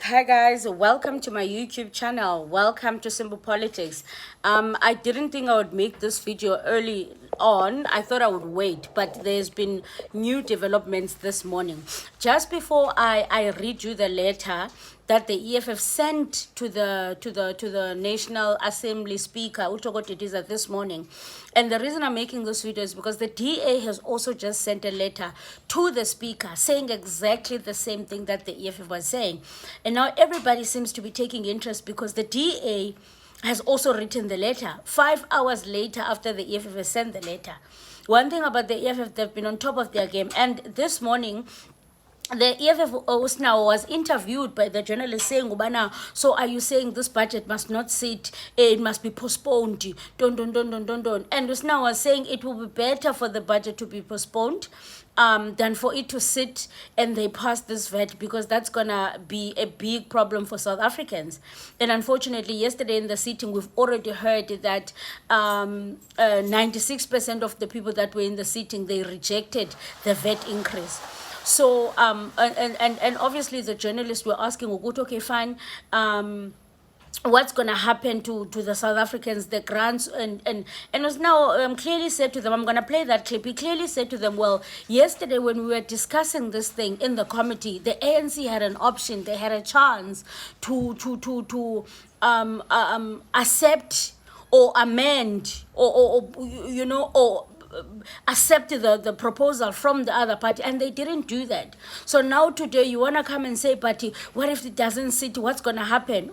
Hi guys, welcome to my YouTube channel. Welcome to Simple Politics. I didn't think I would make this video early on. I thought I would wait, but there's been new developments this morning. Just before I read you the letter that the EFF sent to the National Assembly Speaker Utokotitiza this morning. And the reason I'm making this video is because the DA has also just sent a letter to the speaker saying exactly the same thing that the EFF was saying. And now everybody seems to be taking interest because the DA has also written the letter 5 hours later after the EFF has sent the letter. One thing about the EFF, they've been on top of their game. And this morning, the EFF now was interviewed by the journalist saying, Ubana, so are you saying this budget must not sit, it must be postponed, don't. And Usna was saying it will be better for the budget to be postponed than for it to sit and they pass this vet, because that's gonna be a big problem for South Africans. And unfortunately, yesterday in the sitting, we've already heard that 96% of the people that were in the sitting, they rejected the vet increase. So and obviously the journalists were asking, okay, fine, what's going to happen to the South Africans, the grants, and it was now clearly said to them, I'm going to play that clip. He clearly said to them, well, yesterday when we were discussing this thing in the committee, the ANC had an option, they had a chance to accept or amend or accept the proposal from the other party, and they didn't do that. So now today you want to come and say, but what if it doesn't sit? What's going to happen?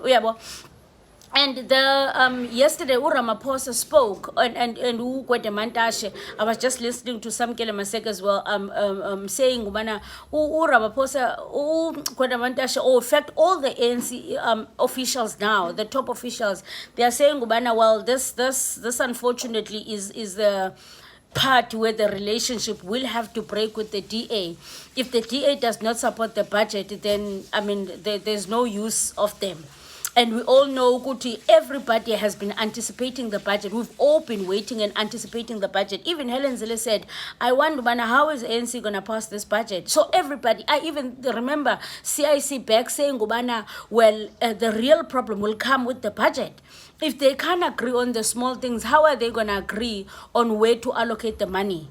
And the yesterday Ramaphosa spoke, and Mantashe, I was just listening to some Kelemasek as well, saying Ramaphosa, Mantashe, in fact all the ANC officials now, the top officials, they are saying well, this unfortunately is the part where the relationship will have to break with the DA. If the DA does not support the budget, then there's no use of them. And we all know, Kuti, everybody has been anticipating the budget. We've all been waiting and anticipating the budget. Even Helen Zille said, I wonder, how is ANC going to pass this budget? So everybody, I even remember CIC back saying, well, the real problem will come with the budget. If they can't agree on the small things, how are they going to agree on where to allocate the money?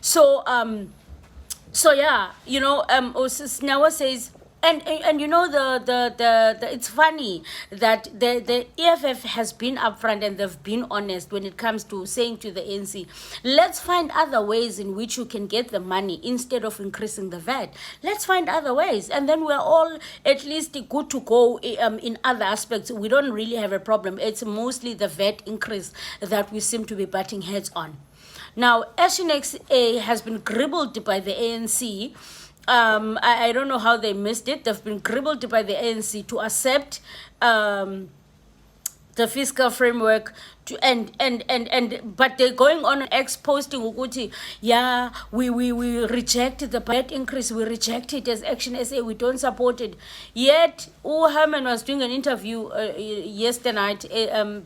So, yeah, Snawa says, and the it's funny that the EFF has been upfront and they've been honest when it comes to saying to the ANC, let's find other ways in which you can get the money instead of increasing the VAT. Let's find other ways, and then we're all at least good to go in other aspects. We don't really have a problem. It's mostly the VAT increase that we seem to be butting heads on. Now, SNXA has been gribbled by the ANC. I don't know how they missed it. They've been gribbled by the ANC to accept the fiscal framework but they're going on exposing Uguti, yeah, we reject the budget increase, we reject it as Action SA, we don't support it. Yet Herman was doing an interview yesterday night,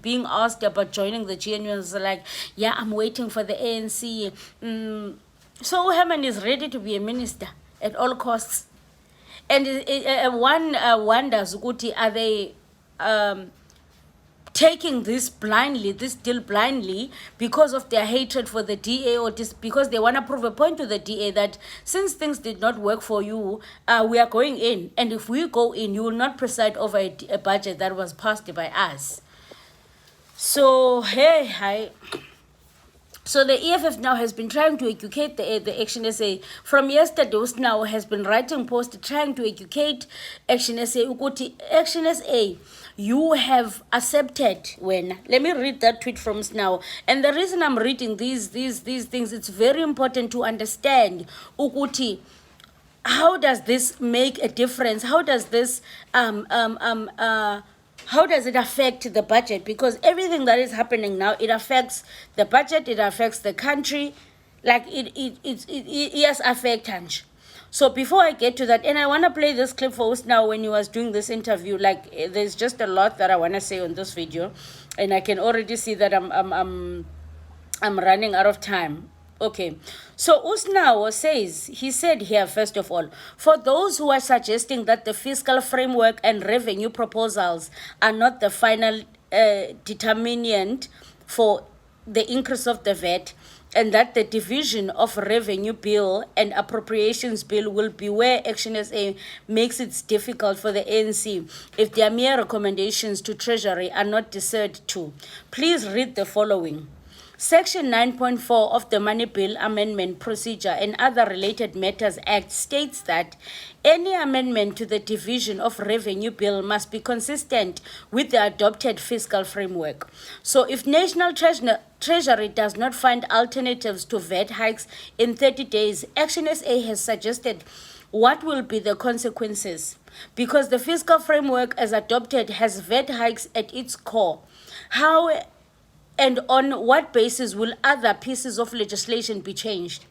being asked about joining the GNU, was like, yeah, I'm waiting for the ANC. So Herman is ready to be a minister at all costs. And one wonders, Uguti, are they taking this deal blindly because of their hatred for the DA, or just because they want to prove a point to the DA that since things did not work for you, we are going in, and if we go in, you will not preside over a budget that was passed by us. So So the EFF now has been trying to educate the Action SA. From yesterday, now has been writing posts trying to educate Action SA. Uguti, Action SA, you have accepted when. Let me read that tweet from now. And the reason I'm reading these things, it's very important to understand, Uguti, how does this make a difference? How does this how does it affect the budget? Because everything that is happening now, it affects the budget, it affects the country, like it yes, affects. So before I get to that, and I want to play this clip for us now when he was doing this interview, like there's just a lot that I want to say on this video, and I can already see that I'm running out of time. Okay, so Usnawo says, he said here, first of all, for those who are suggesting that the fiscal framework and revenue proposals are not the final determinant for the increase of the VAT, and that the division of revenue bill and appropriations bill will be where Action SA makes it difficult for the ANC if their mere recommendations to Treasury are not deferred to. Please read the following. Section 9.4 of the Money Bill Amendment Procedure and Other Related Matters Act states that any amendment to the division of revenue bill must be consistent with the adopted fiscal framework. So if National Treasury does not find alternatives to VAT hikes in 30 days, Action SA has suggested what will be the consequences, because the fiscal framework as adopted has VAT hikes at its core. How and on what basis will other pieces of legislation be changed?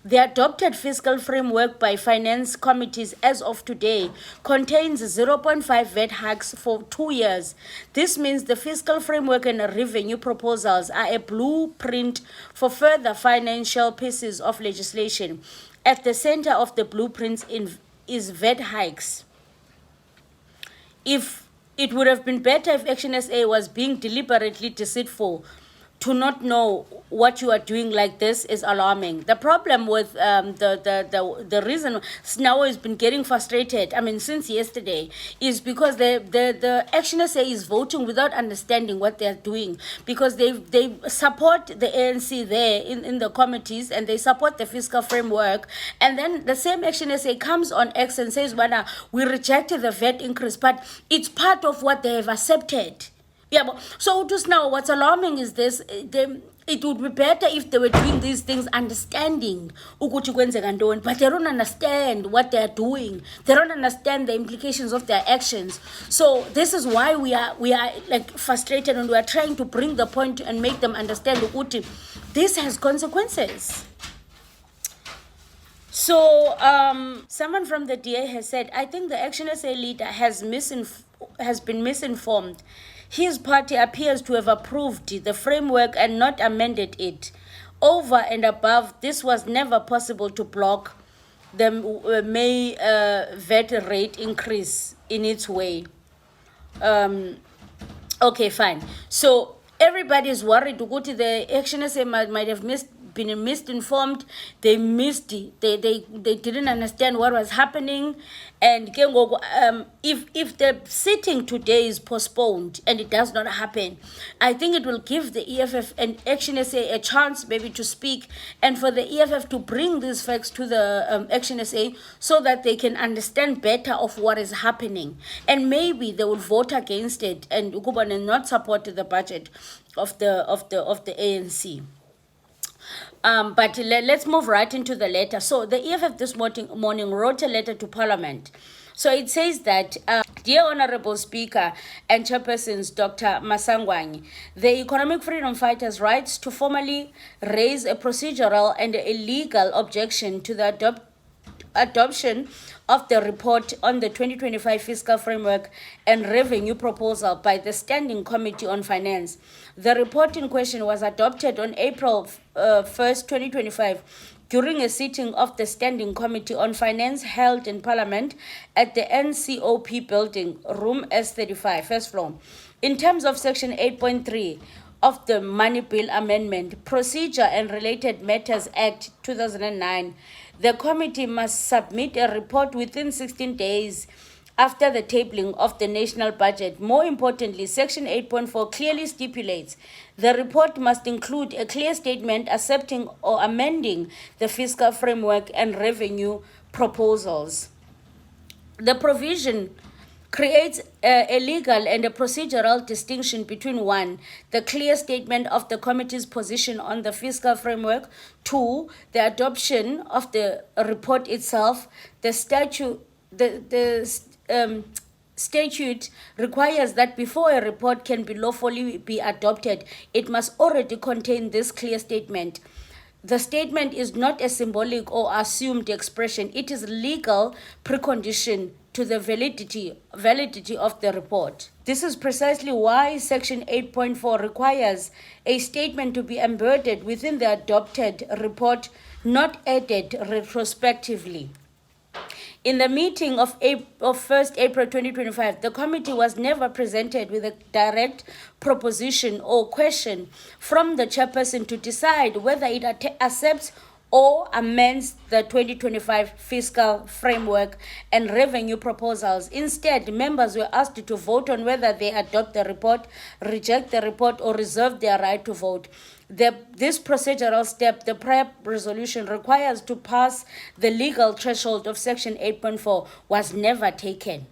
The adopted fiscal framework by finance committees as of today contains 0.5 VAT hikes for 2 years. This means the fiscal framework and revenue proposals are a blueprint for further financial pieces of legislation. At the center of the blueprints is VAT hikes. It would have been better if Action SA was being deliberately deceitful. To not know what you are doing like this is alarming. The problem with the reason Snawo has been getting frustrated, since yesterday, is because the Action SA is voting without understanding what they are doing, because they support the ANC there in the committees, and they support the fiscal framework, and then the same Action SA comes on X and says, well, we rejected the VAT increase, but it's part of what they have accepted. Yeah, so just now, what's alarming is this: it would be better if they were doing these things understanding ukuthi kwenzeka ntoni, but they don't understand what they're doing. They don't understand the implications of their actions. So this is why we are like frustrated, and we are trying to bring the point and make them understand ukuthi this has consequences. So someone from the DA has said, I think the Action SA leader has been misinformed. His party appears to have approved the framework and not amended it. Over and above, this was never possible to block the May VAT rate increase in its way. Okay, fine. So everybody is worried. The Action SA might have been misinformed. They didn't understand what was happening, and if the sitting today is postponed and it does not happen, I think it will give the EFF and Action SA a chance maybe to speak, and for the EFF to bring these facts to the Action SA so that they can understand better of what is happening, and maybe they will vote against it and not support the budget of the ANC. But let's move right into the letter. So the EFF this morning wrote a letter to Parliament. So it says that, Dear Honorable Speaker and Chairpersons Dr. Masangwani, the Economic Freedom Fighters' rights to formally raise a procedural and a legal objection to the adoption of the report on the 2025 fiscal framework and revenue proposal by the Standing Committee on Finance. The report in question was adopted on April 1st, 2025, during a sitting of the Standing Committee on Finance held in Parliament at the NCOP building, room S35, first floor. In terms of Section 8.3 of the Money Bill Amendment Procedure and Related Matters Act 2009, the committee must submit a report within 16 days after the tabling of the national budget. More importantly, Section 8.4 clearly stipulates the report must include a clear statement accepting or amending the fiscal framework and revenue proposals. The provision creates a legal and a procedural distinction between 1, the clear statement of the committee's position on the fiscal framework, 2, the adoption of the report itself. The statute requires that before a report can be lawfully be adopted, it must already contain this clear statement. The statement is not a symbolic or assumed expression. It is a legal precondition to the validity of the report. This is precisely why Section 8.4 requires a statement to be embedded within the adopted report, not added retrospectively. In the meeting of 1st April 2025, the committee was never presented with a direct proposition or question from the chairperson to decide whether it accepts or amends the 2025 fiscal framework and revenue proposals. Instead, members were asked to vote on whether they adopt the report, reject the report, or reserve their right to vote. This procedural step, the prior resolution requires to pass the legal threshold of Section 8.4, was never taken.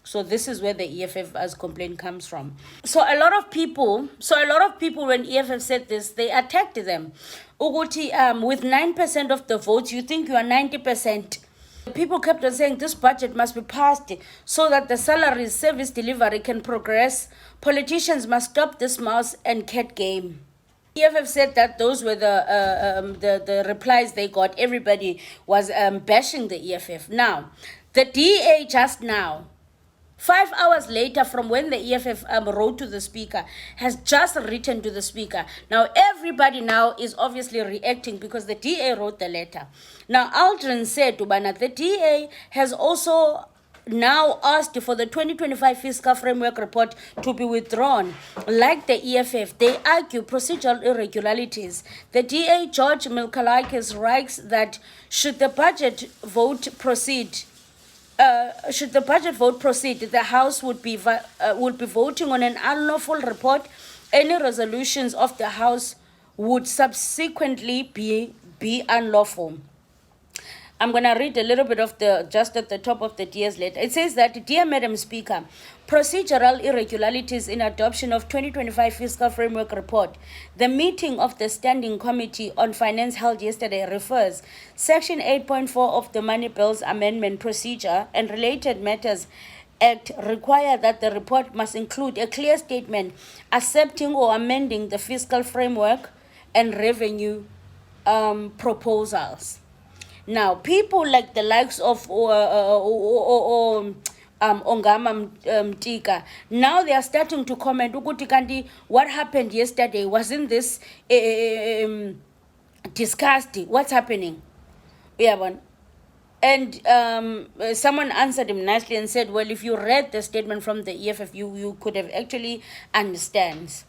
So this is where the EFF's complaint comes from. So a lot of people, when EFF said this, they attacked them. Uguti, with 9% of the votes, you think you are 90%. People kept on saying this budget must be passed so that the salaries, service delivery can progress. Politicians must stop this mouse and cat game. EFF said that those were the replies they got. Everybody was bashing the EFF. Now, the DA just now, 5 hours later from when the EFF wrote to the speaker, has just written to the speaker. Now, everybody now is obviously reacting because the DA wrote the letter. Now, Aldrin said, Ubana, the DA has also now asked for the 2025 fiscal framework report to be withdrawn. Like the EFF, they argue procedural irregularities. The DA, George Milkalakis, writes that should the budget vote proceed, the House would be voting on an unlawful report. Any resolutions of the House would subsequently be unlawful. I'm going to read a little bit of just at the top of the DA's letter. It says that, Dear Madam Speaker, procedural irregularities in adoption of 2025 fiscal framework report. The meeting of the Standing Committee on Finance held yesterday refers Section 8.4 of the Money Bills Amendment Procedure and Related Matters Act require that the report must include a clear statement accepting or amending the fiscal framework and revenue proposals. Now, people like the likes of Ongama Mtika, now they are starting to comment, Ukuti Kandi, what happened yesterday? Wasn't this discussed? What's happening? Yeah, and someone answered him nicely and said, well, if you read the statement from the EFF, you could have actually understands.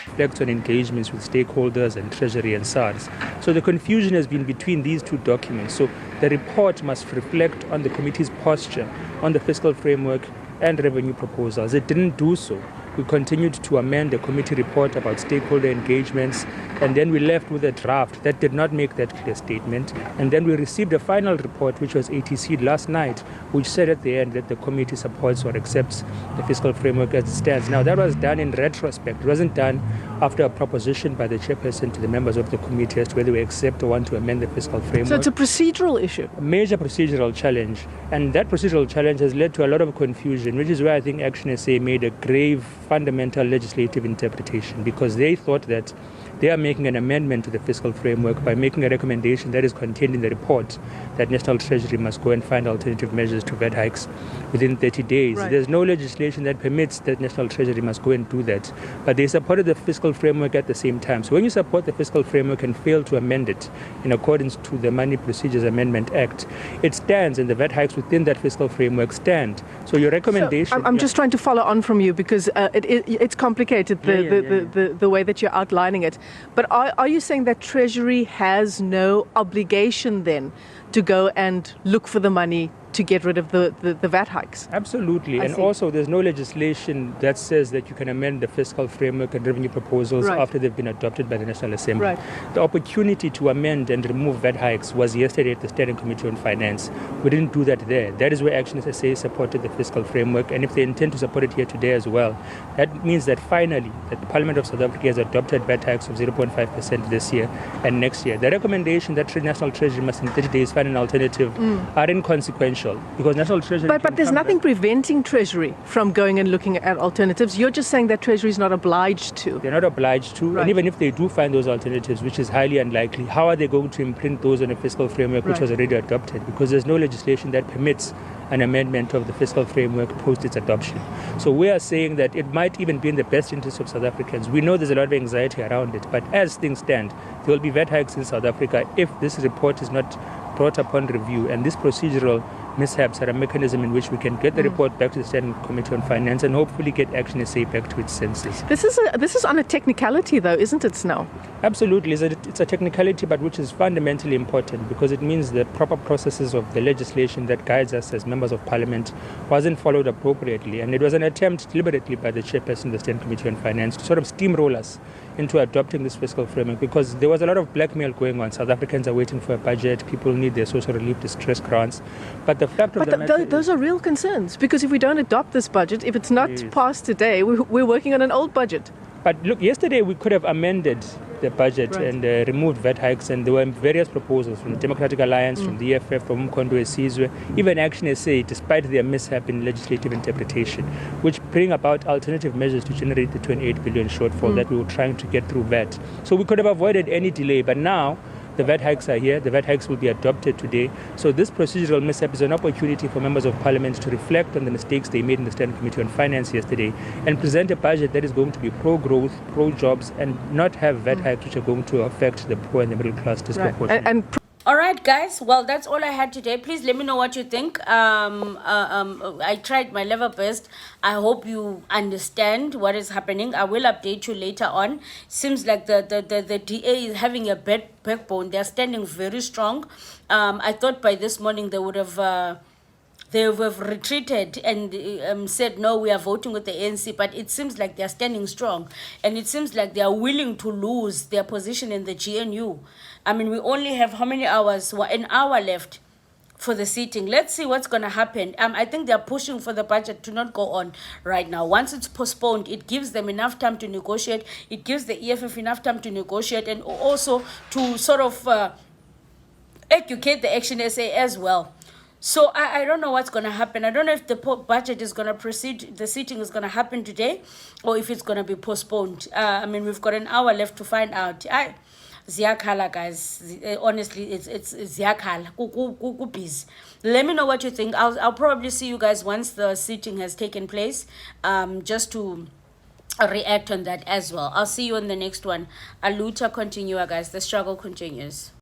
Reflects on engagements with stakeholders and Treasury and SARS. So the confusion has been between these two documents. So the report must reflect on the committee's posture on the fiscal framework and revenue proposals. It didn't do so. We continued to amend the committee report about stakeholder engagements, and then we left with a draft that did not make that clear statement. And then we received a final report, which was ATC'd last night, which said at the end that the committee supports or accepts the fiscal framework as it stands. Now, that was done in retrospect. It wasn't done after a proposition by the chairperson to the members of the committee as to whether we accept or want to amend the fiscal framework. So it's a procedural issue? A major procedural challenge. And that procedural challenge has led to a lot of confusion, which is where I think Action SA made a grave fundamental legislative interpretation, because they thought that they are making an amendment to the fiscal framework by making a recommendation that is contained in the report that National Treasury must go and find alternative measures to VAT hikes within 30 days. Right. There's no legislation that permits that National Treasury must go and do that. But they supported the fiscal framework at the same time. So when you support the fiscal framework and fail to amend it in accordance to the Money Procedures Amendment Act, it stands, and the VAT hikes within that fiscal framework stand. So your recommendation... So I'm just trying to follow on from you, because it's complicated, the way that you're outlining it. But are you saying that Treasury has no obligation then to go and look for the money to get rid of the VAT hikes? Absolutely. And also there's no legislation that says that you can amend the fiscal framework and revenue proposals after they've been adopted by the National Assembly. Right. The opportunity to amend and remove VAT hikes was yesterday at the Standing Committee on Finance. We didn't do that there. That is where Action SA supported the fiscal framework, and if they intend to support it here today as well, that means that finally that the Parliament of South Africa has adopted VAT hikes of 0.5% this year and next year. The recommendation that National Treasury must in 30 days find an alternative are inconsequential, because National Treasury... But there's nothing preventing Treasury from going and looking at alternatives. You're just saying that Treasury is not obliged to. They're not obliged to. Right. And even if they do find those alternatives, which is highly unlikely, how are they going to imprint those on a fiscal framework which was already adopted? Because there's no legislation that permits an amendment of the fiscal framework post its adoption. So we are saying that it might even be in the best interest of South Africans. We know there's a lot of anxiety around it, but as things stand, there will be VAT hikes in South Africa if this report is not brought upon review, and these procedural mishaps are a mechanism in which we can get the report back to the Standing Committee on Finance and hopefully get Action SA back to its senses. This is on a technicality, though, isn't it, Snell? Absolutely. It's a technicality, but which is fundamentally important because it means the proper processes of the legislation that guides us as members of Parliament wasn't followed appropriately. And it was an attempt deliberately by the chairperson of the Standing Committee on Finance to sort of steamroll us into adopting this fiscal framework because there was a lot of blackmail going on. South Africans are waiting for a budget. People need their social relief distress grants. But the fact of the matter those are real concerns because if we don't adopt this budget, if it's not passed today, we're working on an old budget. But look, yesterday we could have amended the budget and removed VAT hikes, and there were various proposals from the Democratic Alliance, from the EFF, from Umkhonto Wesizwe, even Action SA, despite their mishap in legislative interpretation, which bring about alternative measures to generate the 28 billion shortfall that we were trying to get through VAT. So we could have avoided any delay, but now the VAT hikes are here. The VAT hikes will be adopted today. So this procedural mishap is an opportunity for members of Parliament to reflect on the mistakes they made in the Standing Committee on Finance yesterday and present a budget that is going to be pro-growth, pro-jobs, and not have VAT hikes which are going to affect the poor and the middle class disproportionately. All right, guys. Well, that's all I had today. Please let me know what you think. I tried my level best. I hope you understand what is happening. I will update you later on. Seems like the DA is having a backbone. They're standing very strong. I thought by this morning they would have... they have retreated and said, no, we are voting with the ANC, but it seems like they are standing strong. And it seems like they are willing to lose their position in the GNU. I mean, we only have how many hours? Well, an hour left for the sitting. Let's see what's going to happen. I think they're pushing for the budget to not go on right now. Once it's postponed, it gives them enough time to negotiate. It gives the EFF enough time to negotiate and also to sort of educate the Action SA as well. So I don't know what's going to happen. I don't know if the budget is going to proceed, the sitting is going to happen today, or if it's going to be postponed. I mean, we've got an hour left to find out. Ziyakhala, guys. Honestly, it's ziyakhala. Busy. Let me know what you think. I'll probably see you guys once the sitting has taken place, just to react on that as well. I'll see you on the next one. Aluta continua, guys. The struggle continues.